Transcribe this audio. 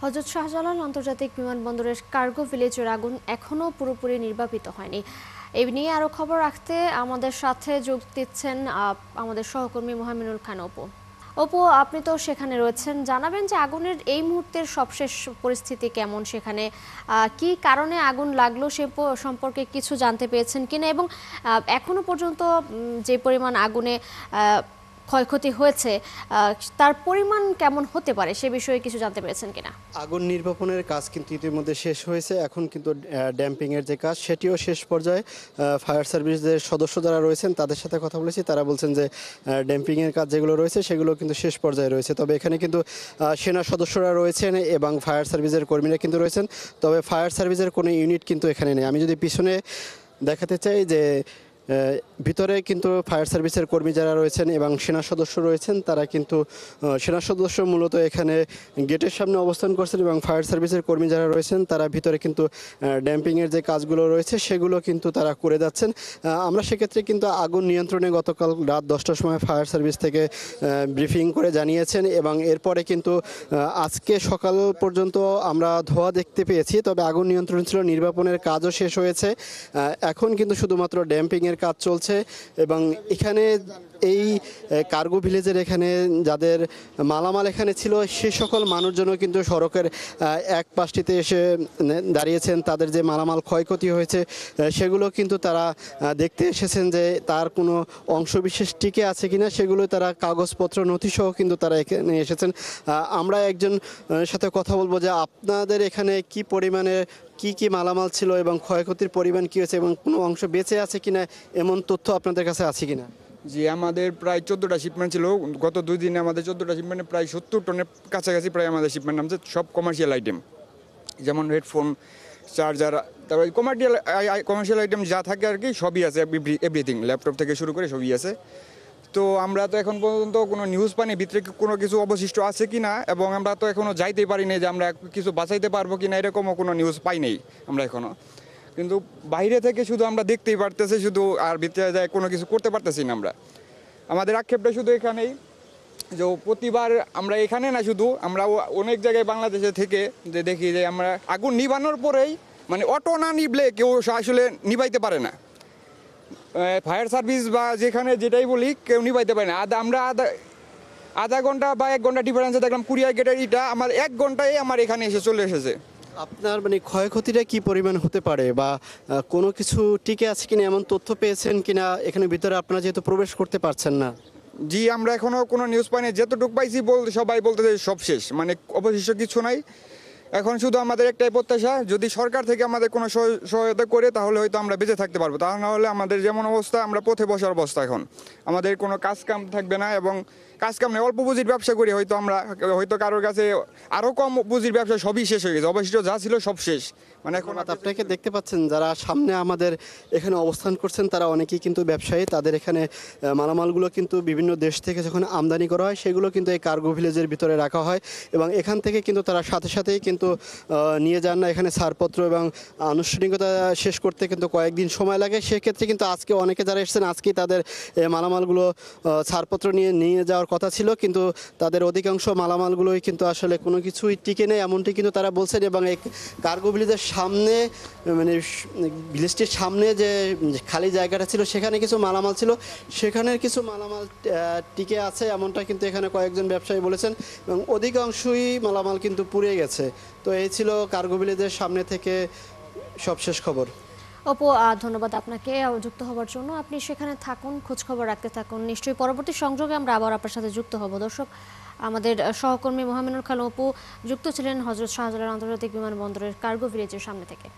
হযরত শাহজালাল আন্তর্জাতিক বিমানবন্দরের কার্গো ভিলেজের আগুন এখনও পুরোপুরি নির্বাপিত হয়নি। এই নিয়ে আরও খবর রাখতে আমাদের সাথে যোগ দিচ্ছেন আমাদের সহকর্মী মোহামিনুল খান অপু। অপু, আপনি তো সেখানে রয়েছেন, জানাবেন যে আগুনের এই মুহূর্তের সবশেষ পরিস্থিতি কেমন, সেখানে কি কারণে আগুন লাগলো সে সম্পর্কে কিছু জানতে পেরেছেন কিনা, এবং এখনো পর্যন্ত যে পরিমাণ আগুনে ক্ষয়ক্ষতি হয়েছে তার পরিমাণ কেমন হতে পারে সে বিষয়ে কিছু জানতে পেরেছেন কিনা? আগুন নির্বাপনের কাজ কিন্তু ইতিমধ্যে শেষ হয়েছে। এখন কিন্তু ড্যাম্পিংয়ের যে কাজ সেটিও শেষ পর্যায়ে। ফায়ার সার্ভিসের সদস্য যারা রয়েছেন তাদের সাথে কথা বলেছি, তারা বলছেন যে ড্যাম্পিংয়ের কাজ যেগুলো রয়েছে সেগুলো কিন্তু শেষ পর্যায়ে রয়েছে। তবে এখানে কিন্তু সেনা সদস্যরা রয়েছেন এবং ফায়ার সার্ভিসের কর্মীরা কিন্তু রয়েছেন, তবে ফায়ার সার্ভিসের কোনো ইউনিট কিন্তু এখানে নেই। আমি যদি পিছনে দেখাতে চাই যে ভিতরে কিন্তু ফায়ার সার্ভিসের কর্মী যারা রয়েছেন এবং সেনা সদস্য রয়েছেন, তারা কিন্তু সেনা সদস্য মূলত এখানে গেটের সামনে অবস্থান করছেন এবং ফায়ার সার্ভিসের কর্মী যারা রয়েছেন তারা ভিতরে কিন্তু ড্যাম্পিংয়ের যে কাজগুলো রয়েছে সেগুলো কিন্তু তারা করে যাচ্ছেন। আমরা সেক্ষেত্রে কিন্তু আগুন নিয়ন্ত্রণে গতকাল রাত 10টার সময় ফায়ার সার্ভিস থেকে ব্রিফিং করে জানিয়েছেন এবং এরপরে কিন্তু আজকে সকাল পর্যন্ত আমরা ধোঁয়া দেখতে পেয়েছি, তবে আগুন নিয়ন্ত্রণ ছিল, নির্বাপনের কাজও শেষ হয়েছে। এখন কিন্তু শুধুমাত্র ড্যাম্পিংয়ের কাজ চলছে এবং এখানে এই কার্গো ভিলেজের এখানে যাদের মালামাল এখানে ছিল সে সকল মানুষজনও কিন্তু সড়কের এক পাশটিতে এসে দাঁড়িয়েছেন। তাদের যে মালামাল ক্ষয়ক্ষতি হয়েছে সেগুলো কিন্তু তারা দেখতে এসেছেন যে তার কোনো অংশবিশেষ টিকে আছে কিনা, সেগুলো তারা কাগজপত্র নথিসহ কিন্তু তারা এখানে এসেছেন। আমরা একজন সাথে কথা বলবো যে আপনাদের এখানে কি পরিমাণে কি মালামাল ছিল এবং ক্ষয়ক্ষতির পরিমাণ কী হয়েছে এবং কোনো অংশ বেঁচে আছে কিনা, এমন তথ্য আপনাদের কাছে আছে কিনা? জি, আমাদের প্রায় 14টা শিপমেন্ট ছিল। গত 2 দিনে আমাদের 14টা শিপমেন্টে প্রায় 70 টনের কাছাকাছি প্রায় আমাদের শিপমেন্ট নামছে। সব কমার্শিয়াল আইটেম, যেমন হেডফোন, চার্জার, তারপরে কমার্শিয়াল আইটেম যা থাকে আর কি সবই আছে, এভরিথিং, ল্যাপটপ থেকে শুরু করে সবই আছে। তো আমরা তো এখন পর্যন্ত কোনো নিউজ পাইনি ভিতরে কোনো কিছু অবশিষ্ট আছে কি না, এবং আমরা তো এখনও যাইতেই পারি না যে আমরা কিছু বাঁচাইতে পারবো কি না, এরকমও কোনো নিউজ পাই নাই আমরা এখনও। কিন্তু বাইরে থেকে শুধু আমরা দেখতেই পারতেছি শুধু, আর ভিতরে যায় কোনো কিছু করতে পারতেছি না আমরা। আমাদের আক্ষেপটা শুধু এখানেই যে প্রতিবার আমরা এখানে না, শুধু আমরা অনেক জায়গায় বাংলাদেশে থেকে যে দেখি যে আমরা আগুন নিভানোর পরেই মানে অটো না নিবলে কেউ আসলে নিভাইতে পারে না। ফায়ার সার্ভিস বা যেখানে যেটাই বলি কেউ নিভাইতে পারে না। আমরা আধা ঘন্টা বা 1 ঘন্টা ডিফারেন্সে দেখলাম কুরিয়ার গেটের ইটা আমার 1 ঘন্টায় আমার এখানে এসে চলে এসেছে। আপনার মানে ক্ষয়ক্ষতিটা কি পরিমাণ হতে পারে বা কোনো কিছু টিকে আছে কিনা এমন তথ্য পেয়েছেন কিনা? এখানে ভিতরে আপনারা যেহেতু প্রবেশ করতে পারছেন না। জি, আমরা এখনও কোনো নিউজ পাইনি, যেতটুকু পাইছি সবাই বলতেছে সব শেষ, মানে অবশিষ্ট কিছু নাই। এখন শুধু আমাদের একটাই প্রত্যাশা, যদি সরকার থেকে আমাদের কোনো সহায়তা করে তাহলে হয়তো আমরা বেঁচে থাকতে পারবো, তা না হলে আমাদের যেমন অবস্থা আমরা পথে বসার অবস্থা। এখন আমাদের কোনো কাজ কাম থাকবে না, এবং কাজ কাম নেই, অল্প পুঁজির ব্যবসা করি হয়তো আমরা, হয়তো কারোর কাছে আরও কম পুঁজির ব্যবসা সবই শেষ হয়ে গেছে, অবশিষ্ট যা ছিল সব শেষ। মানে এখন আপনাকে দেখতে পাচ্ছেন যারা সামনে আমাদের এখানে অবস্থান করছেন তারা অনেকেই কিন্তু ব্যবসায়ী, তাদের এখানে মালামালগুলো কিন্তু বিভিন্ন দেশ থেকে যখন আমদানি করা হয় সেগুলো কিন্তু এই কার্গো ভিলেজের ভিতরে রাখা হয় এবং এখান থেকে কিন্তু তারা সাথে সাথেই কিন্তু নিয়ে যান না। এখানে ছাড়পত্র এবং আনুষ্ঠানিকতা শেষ করতে কিন্তু কয়েকদিন সময় লাগে। সেক্ষেত্রে কিন্তু আজকে অনেকে যারা এসেছেন আজকেই তাদের মালামালগুলো ছাড়পত্র নিয়ে যাওয়ার কথা ছিল, কিন্তু তাদের অধিকাংশ মালামালগুলোই কিন্তু আসলে কোনো কিছুই টিকে নেই এমনটি কিন্তু তারা বলছেন। এবং এই কার্গো ভিলেজের সামনে মানে ভিলেজটির সামনে যে খালি জায়গাটা ছিল সেখানে কিছু মালামাল ছিল, সেখানের কিছু মালামাল টিকে আছে এমনটা কিন্তু এখানে কয়েকজন ব্যবসায়ী বলেছেন, এবং অধিকাংশই মালামাল কিন্তু পুড়ে গেছে। তো এই ছিল কার্গো ভিলেজের সামনে থেকে সবশেষ খবর। অপু, ধন্যবাদ আপনাকে যুক্ত হওয়ার জন্য। আপনি সেখানে থাকুন, খোঁজখবর রাখতে থাকুন, নিশ্চয়ই পরবর্তী সংযোগে আমরা আবার আপনার সাথে যুক্ত হব। দর্শক, আমাদের সহকর্মী মোহামিনুল খান অপু যুক্ত ছিলেন হযরত শাহজালাল আন্তর্জাতিক বিমানবন্দরের কার্গো ভিলেজের সামনে থেকে।